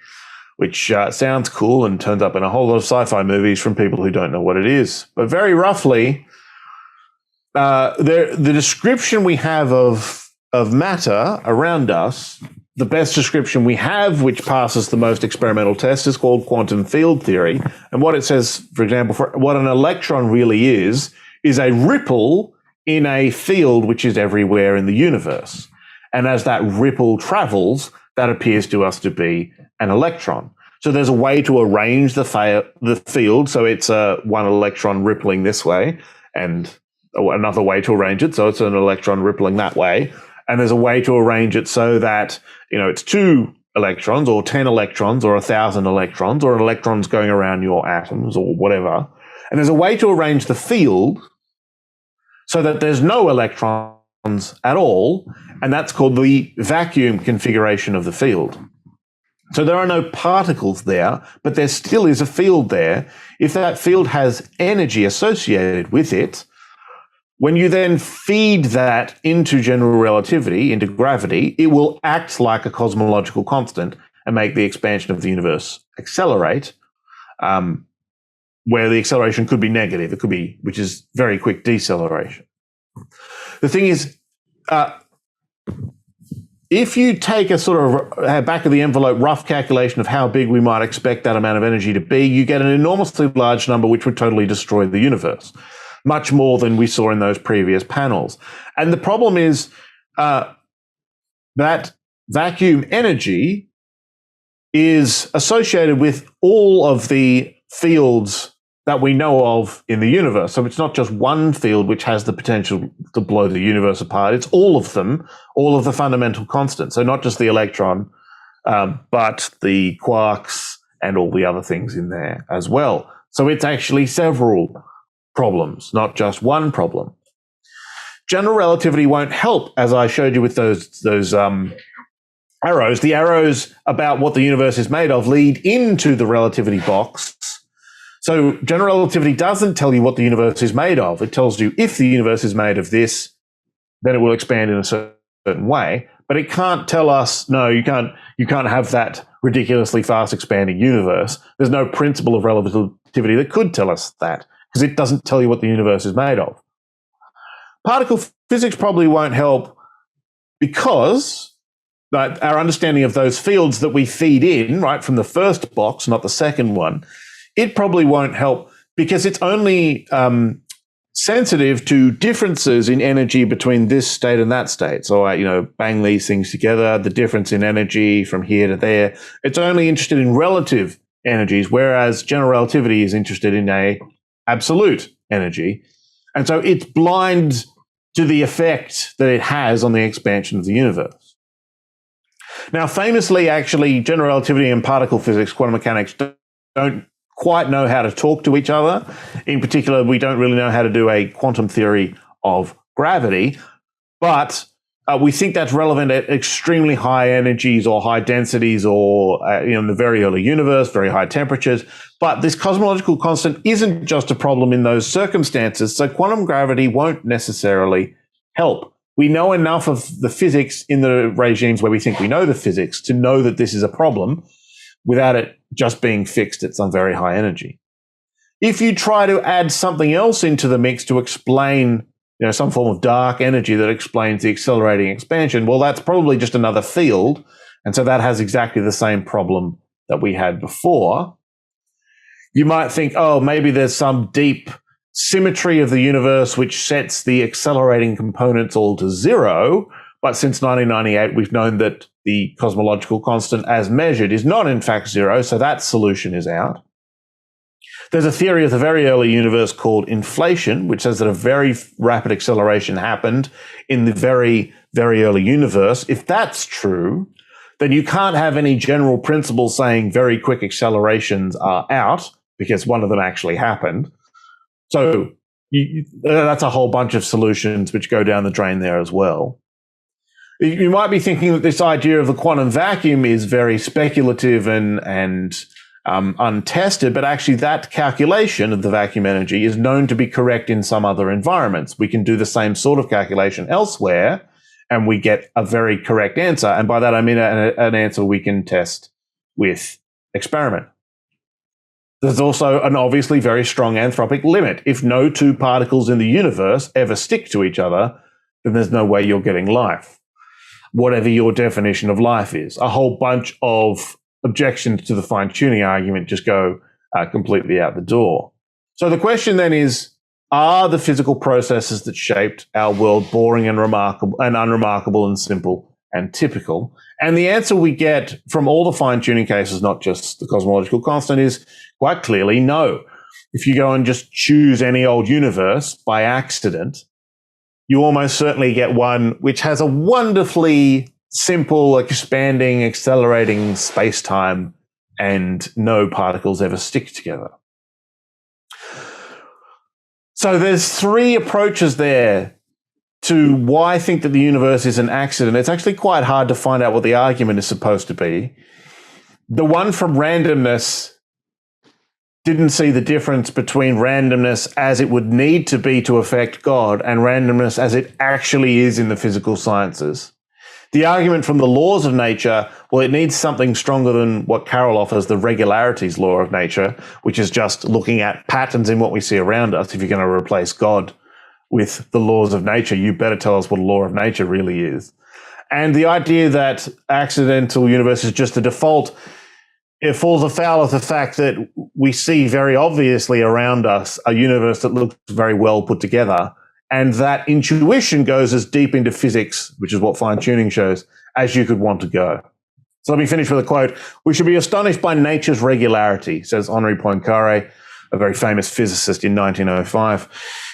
which sounds cool and turns up in a whole lot of sci-fi movies from people who don't know what it is. But very roughly, the description we have of matter around us, the best description we have, which passes the most experimental tests, is called quantum field theory. And what it says, for example, for what an electron really is a ripple in a field which is everywhere in the universe. And as that ripple travels, that appears to us to be an electron. So there's a way to arrange the field so it's one electron rippling this way, and another way to arrange it so it's an electron rippling that way. And there's a way to arrange it so that, it's 2 electrons or 10 electrons or 1,000 electrons or electrons going around your atoms or whatever. And there's a way to arrange the field so that there's no electrons at all, and that's called the vacuum configuration of the field. So there are no particles there, but there still is a field there. If that field has energy associated with it, when you then feed that into general relativity, into gravity, it will act like a cosmological constant and make the expansion of the universe accelerate, where the acceleration could be negative. It could be, which is very quick deceleration. The thing is, if you take a sort of back of the envelope rough calculation of how big we might expect that amount of energy to be, you get an enormously large number which would totally destroy the universe. Much more than we saw in those previous panels. And the problem is that vacuum energy is associated with all of the fields that we know of in the universe. So it's not just one field which has the potential to blow the universe apart. It's all of them, all of the fundamental constants. So not just the electron, but the quarks and all the other things in there as well. So it's actually several problems, not just one problem. General relativity won't help, as I showed you with those arrows. The arrows about what the universe is made of lead into the relativity box. So general relativity doesn't tell you what the universe is made of. It tells you if the universe is made of this, then it will expand in a certain way. But it can't tell us, no, you can't have that ridiculously fast expanding universe. There's no principle of relativity that could tell us that, because it doesn't tell you what the universe is made of. Particle physics probably won't help because our understanding of those fields that we feed in, right, from the first box, not the second one, it probably won't help because it's only sensitive to differences in energy between this state and that state. So, bang these things together, the difference in energy from here to there. It's only interested in relative energies, whereas general relativity is interested in a absolute energy. And so it's blind to the effect that it has on the expansion of the universe. Now, famously, actually, general relativity and particle physics, quantum mechanics, don't quite know how to talk to each other. In particular, we don't really know how to do a quantum theory of gravity, but we think that's relevant at extremely high energies or high densities or in the very early universe, very high temperatures. But this cosmological constant isn't just a problem in those circumstances, so quantum gravity won't necessarily help. We know enough of the physics in the regimes where we think we know the physics to know that this is a problem without it just being fixed at some very high energy. If you try to add something else into the mix to explain some form of dark energy that explains the accelerating expansion, well, that's probably just another field, And so that has exactly the same problem that we had before. You might think, oh, maybe there's some deep symmetry of the universe which sets the accelerating components all to zero. But since 1998, we've known that the cosmological constant as measured is not in fact zero, so that solution is out. There's a theory of the very early universe called inflation, which says that a very rapid acceleration happened in the very, very early universe. If that's true, then you can't have any general principle saying very quick accelerations are out, because one of them actually happened. So that's a whole bunch of solutions which go down the drain there as well. You might be thinking that this idea of the quantum vacuum is very speculative and untested, but actually that calculation of the vacuum energy is known to be correct in some other environments. We can do the same sort of calculation elsewhere, and we get a very correct answer. And by that, I mean an answer we can test with experiment. There's also an obviously very strong anthropic limit. If no two particles in the universe ever stick to each other, then there's no way you're getting life, whatever your definition of life is. A whole bunch of objections to the fine-tuning argument just go completely out the door. So the question then is, are the physical processes that shaped our world boring and remarkable and unremarkable and simple and typical? And the answer we get from all the fine-tuning cases, not just the cosmological constant, is quite clearly no. If you go and just choose any old universe by accident, you almost certainly get one which has a wonderfully simple, expanding, accelerating space-time, and no particles ever stick together. So there's three approaches there to why I think that the universe is an accident. It's actually quite hard to find out what the argument is supposed to be. The one from randomness didn't see the difference between randomness as it would need to be to affect God and randomness as it actually is in the physical sciences. The argument from the laws of nature, well, it needs something stronger than what Carroll offers, the regularities law of nature, which is just looking at patterns in what we see around us. If you're going to replace God with the laws of nature, you better tell us what a law of nature really is. And the idea that accidental universe is just the default, it falls afoul of the fact that we see very obviously around us a universe that looks very well put together. And that intuition goes as deep into physics, which is what fine-tuning shows, as you could want to go. So let me finish with a quote. "We should be astonished by nature's regularity," says Henri Poincaré, a very famous physicist in 1905.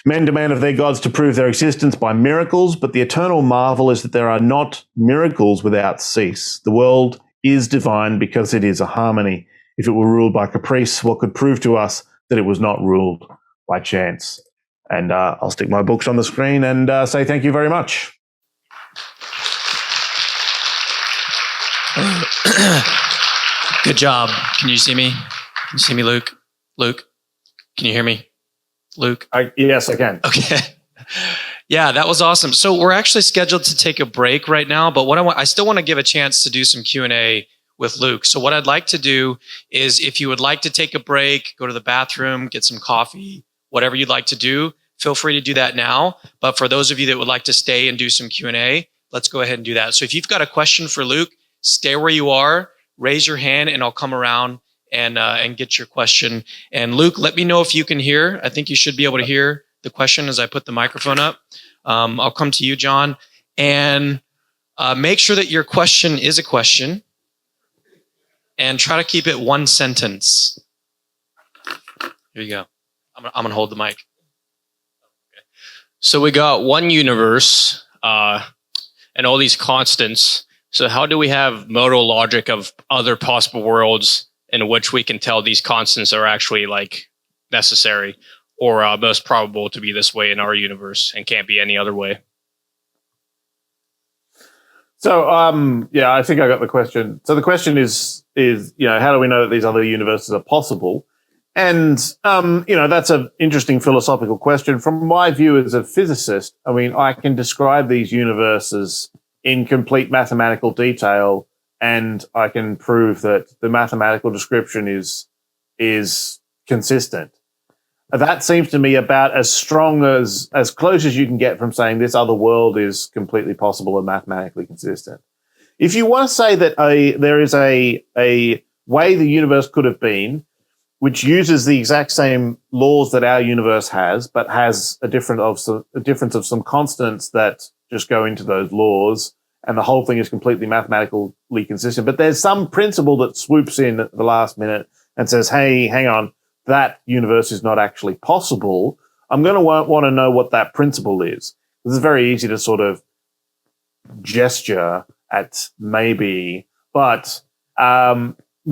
"Men demand of their gods to prove their existence by miracles, but the eternal marvel is that there are not miracles without cease. The world is divine because it is a harmony. If it were ruled by caprice, what could prove to us that it was not ruled by chance?" And I'll stick my books on the screen and say thank you very much. Good job. Can you see me? Can you see me, Luke? Luke, can you hear me? Luke? Yes, I can. Okay. Yeah, that was awesome. So we're actually scheduled to take a break right now, but what I still want to give a chance to do some Q&A with Luke. So what I'd like to do is, if you would like to take a break, go to the bathroom, get some coffee, whatever you'd like to do, feel free to do that now. But for those of you that would like to stay and do some Q&A, let's go ahead and do that. So if you've got a question for Luke, stay where you are, raise your hand, and I'll come around and get your question. And Luke, let me know if you can hear. I think you should be able to hear the question as I put the microphone up. I'll come to you, John. And make sure that your question is a question. And try to keep it one sentence. Here you go. I'm going to hold the mic. Okay. So we got one universe and all these constants. So how do we have modal logic of other possible worlds in which we can tell these constants are actually like necessary or most probable to be this way in our universe and can't be any other way? So, I think I got the question. So the question is, how do we know that these other universes are possible? And, that's an interesting philosophical question. From my view as a physicist, I mean, I can describe these universes in complete mathematical detail, and I can prove that the mathematical description is consistent. That seems to me about as strong as close as you can get from saying this other world is completely possible and mathematically consistent. If you want to say that there is a way the universe could have been, which uses the exact same laws that our universe has, but has a difference of some constants that just go into those laws, and the whole thing is completely mathematically consistent. But there's some principle that swoops in at the last minute and says, hey, hang on, that universe is not actually possible. I'm going to want to know what that principle is. It's very easy to sort of gesture at maybe, but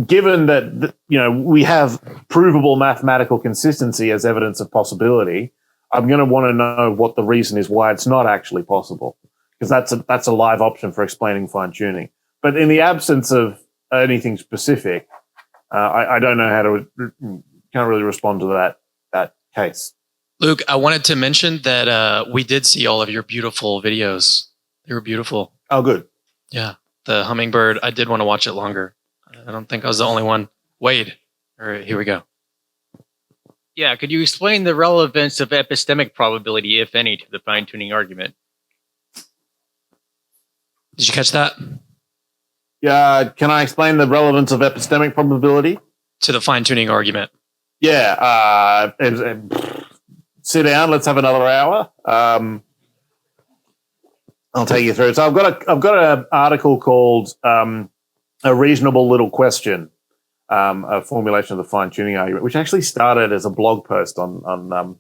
given that we have provable mathematical consistency as evidence of possibility, I'm going to want to know what the reason is why it's not actually possible, because that's a live option for explaining fine tuning. But in the absence of anything specific, I don't know how to can't really respond to that case. Luke, I wanted to mention that we did see all of your beautiful videos. They were beautiful. Oh, good. Yeah, the hummingbird. I did want to watch it longer. I don't think I was the only one. Wade, all right, here we go. Yeah, could you explain the relevance of epistemic probability, if any, to the fine-tuning argument? Did you catch that? Yeah, can I explain the relevance of epistemic probability? To the fine-tuning argument. Yeah, sit down, let's have another hour. I'll take you through it. So I've got an article called A Reasonable Little Question, a formulation of the fine-tuning argument, which actually started as a blog post on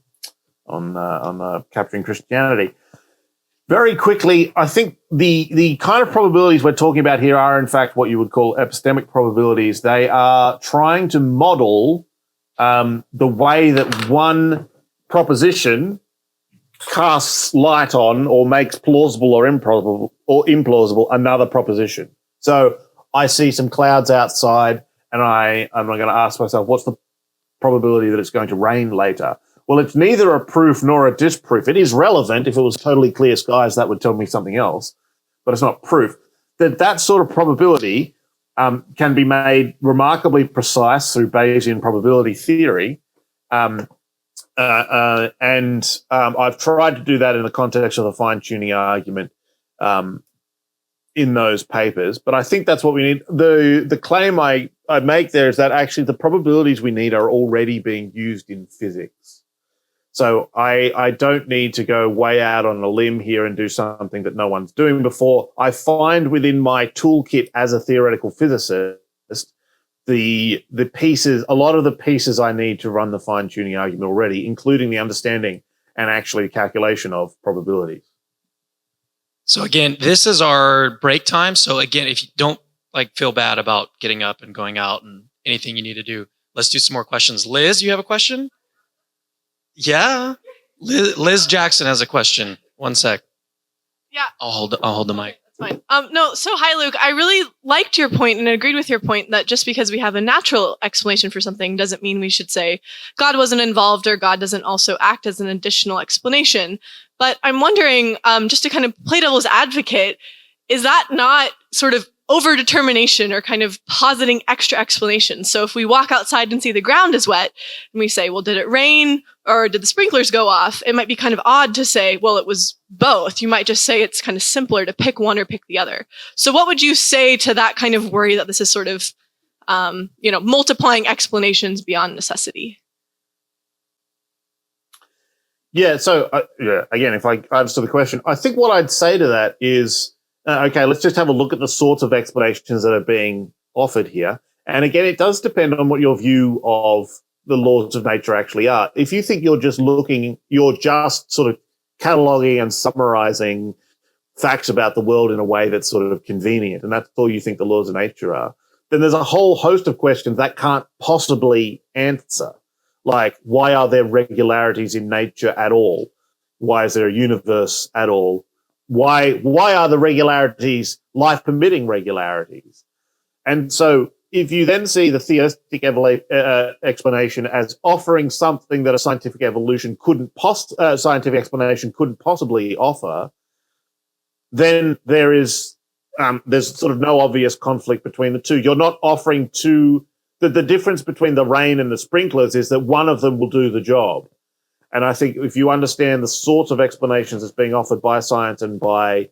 Capturing Christianity. Very quickly, I think the kind of probabilities we're talking about here are, in fact, what you would call epistemic probabilities. They are trying to model the way that one proposition casts light on or makes plausible or implausible another proposition. So I see some clouds outside, and I'm going to ask myself, what's the probability that it's going to rain later? Well, it's neither a proof nor a disproof. It is relevant. If it was totally clear skies, that would tell me something else, but it's not proof. That sort of probability can be made remarkably precise through Bayesian probability theory. And I've tried to do that in the context of the fine-tuning argument in those papers. But I think that's what we need. The claim I make there is that actually the probabilities we need are already being used in physics. So I don't need to go way out on a limb here and do something that no one's doing before. I find within my toolkit as a theoretical physicist the pieces, a lot of the pieces I need to run the fine-tuning argument already, including the understanding and actually calculation of probabilities. So again, this is our break time. So again, if you don't feel bad about getting up and going out and anything you need to do, let's do some more questions. Liz, you have a question? Yeah. Liz Jackson has a question. One sec. Yeah. I'll hold the mic. Fine. So hi, Luke. I really liked your point and agreed with your point that just because we have a natural explanation for something doesn't mean we should say God wasn't involved or God doesn't also act as an additional explanation. But I'm wondering, just to kind of play devil's advocate, is that not sort of overdetermination or kind of positing extra explanations? So if we walk outside and see the ground is wet and we say, well, did it rain or did the sprinklers go off? It might be kind of odd to say, well, it was both. You might just say it's kind of simpler to pick one or pick the other. So what would you say to that kind of worry that this is sort of, multiplying explanations beyond necessity? Yeah. So again, if I answer the question, I think what I'd say to that is, okay, let's just have a look at the sorts of explanations that are being offered here. And again, it does depend on what your view of the laws of nature actually are. If you think you're just sort of cataloging and summarizing facts about the world in a way that's sort of convenient, and that's all you think the laws of nature are, then there's a whole host of questions that can't possibly answer. Like, why are there regularities in nature at all? Why is there a universe at all? Why are the regularities life-permitting regularities? And so if you then see the theistic explanation as offering something that a scientific explanation couldn't possibly offer, then there's sort of no obvious conflict between the two. You're not offering two. The difference between the rain and the sprinklers is that one of them will do the job. And I think if you understand the sorts of explanations that's being offered by science and by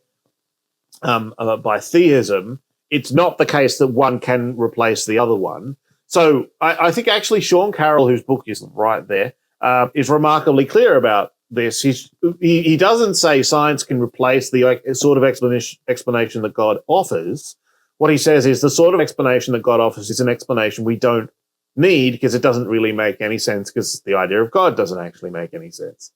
by theism, it's not the case that one can replace the other one. So I think actually Sean Carroll, whose book is right there, is remarkably clear about this. He doesn't say science can replace the sort of explanation that God offers. What he says is the sort of explanation that God offers is an explanation we don't need because it doesn't really make any sense, because the idea of God doesn't actually make any sense.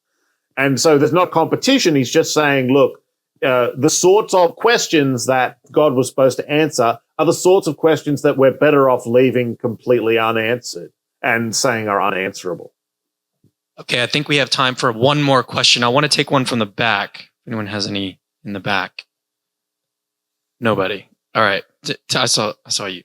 And so there's not competition. He's just saying, look, the sorts of questions that God was supposed to answer are the sorts of questions that we're better off leaving completely unanswered and saying are unanswerable. Okay, I think we have time for one more question. I want to take one from the back. If anyone has any in the back. Nobody. All right. I saw you.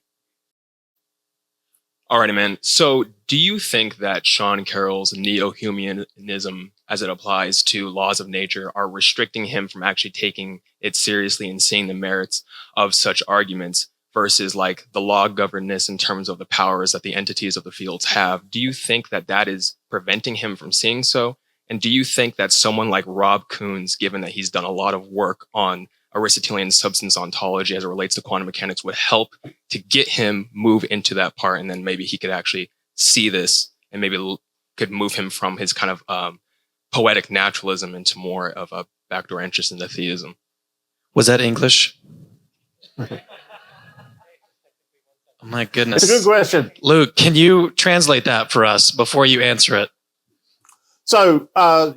Alrighty, man. So do you think that Sean Carroll's neo-Humeanism, as it applies to laws of nature, are restricting him from actually taking it seriously and seeing the merits of such arguments versus like the law governance in terms of the powers that the entities of the fields have? Do you think that that is preventing him from seeing so? And do you think that someone like Rob Koons, given that he's done a lot of work on Aristotelian substance ontology as it relates to quantum mechanics, would help to get him move into that part, and then maybe he could actually see this and maybe could move him from his kind of poetic naturalism into more of a backdoor interest into theism? Was that English? Oh my goodness. It's a good question. Luke, can you translate that for us before you answer it? So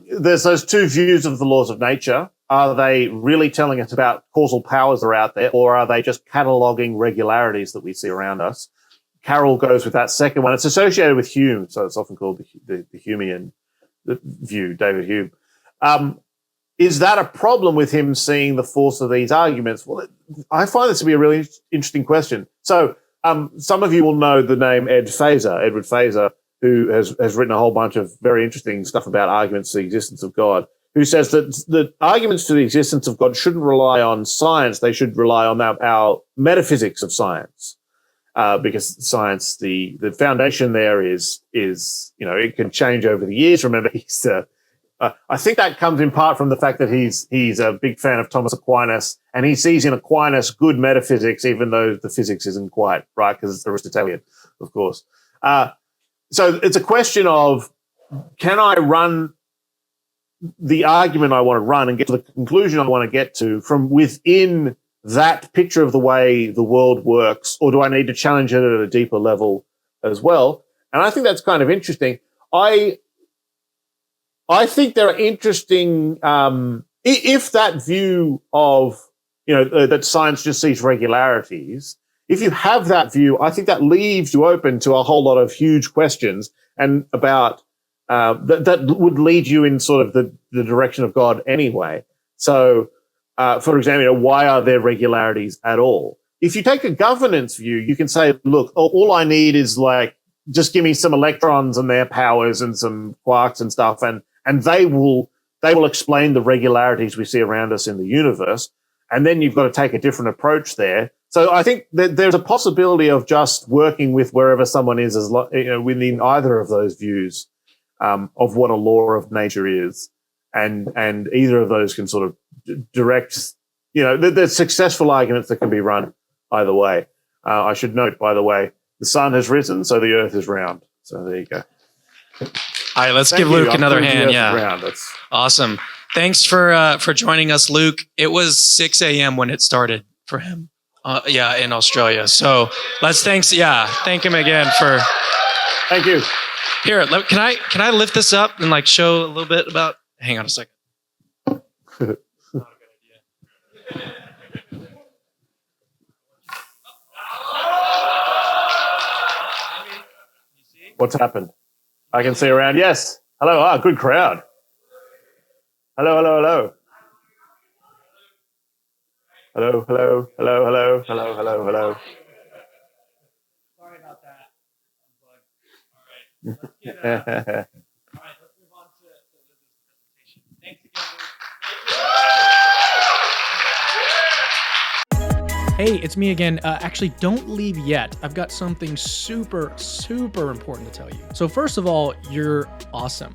there's those two views of the laws of nature. Are they really telling us about causal powers that are out there, or are they just cataloguing regularities that we see around us? Carroll goes with that second one. It's associated with Hume, so it's often called the Humean view, David Hume. Is that a problem with him seeing the force of these arguments? Well, I find this to be a really interesting question. So some of you will know the name Edward Fazer, who has written a whole bunch of very interesting stuff about arguments for the existence of God, who says that the arguments for the existence of God shouldn't rely on science. They should rely on our metaphysics of science, because science, the foundation there is, it can change over the years. Remember, I think that comes in part from the fact that he's a big fan of Thomas Aquinas, and he sees in Aquinas good metaphysics, even though the physics isn't quite right, because it's Aristotelian, of course. So it's a question of, can I run the argument I want to run and get to the conclusion I want to get to from within that picture of the way the world works, or do I need to challenge it at a deeper level as well? And I think that's kind of interesting. I think there are interesting, if that view of, that science just sees regularities, if you have that view, I think that leaves you open to a whole lot of huge questions and about that would lead you in sort of the direction of God anyway. So, for example, why are there regularities at all? If you take a governance view, you can say, look, all I need is just give me some electrons and their powers and some quarks and stuff, and they will explain the regularities we see around us in the universe. And then you've got to take a different approach there. So I think that there's a possibility of just working with wherever someone is, within either of those views, of what a law of nature is, and either of those can sort of direct. There's successful arguments that can be run either way. I should note, by the way, the sun has risen, so the earth is round. So there you go. All right, let's give Luke another hand. Yeah, round. That's awesome. Thanks for joining us, Luke. It was 6 a.m. when it started for him. In Australia. So thank him again for. Thank you. Here, can I lift this up and show a little bit about? Hang on a second. Not a good idea. What's happened? I can see around. Yes. Hello. Good crowd. Hello. Hello. Hello, hello, hello, hello, hello, hello, hello. Sorry about that. All right. Let's move on to Liz's presentation. Thanks again, Luke. Hey, it's me again. Actually, don't leave yet. I've got something super, super important to tell you. So first of all, you're awesome.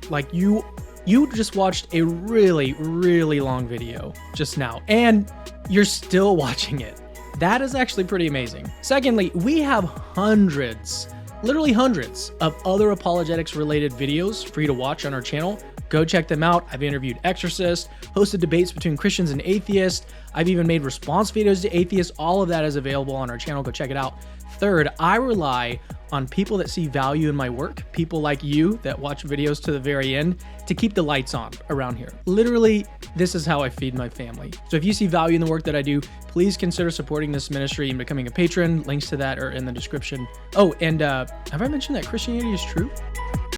You just watched a really, really long video just now. And you're still watching it. That is actually pretty amazing. Secondly, we have hundreds, literally hundreds of other apologetics related videos for you to watch on our channel. Go check them out. I've interviewed exorcists, hosted debates between Christians and atheists. I've even made response videos to atheists. All of that is available on our channel. Go check it out. Third, I rely on people that see value in my work, people like you that watch videos to the very end, to keep the lights on around here. Literally, this is how I feed my family. So if you see value in the work that I do, please consider supporting this ministry and becoming a patron. Links to that are in the description. Oh, and have I mentioned that Christianity is true?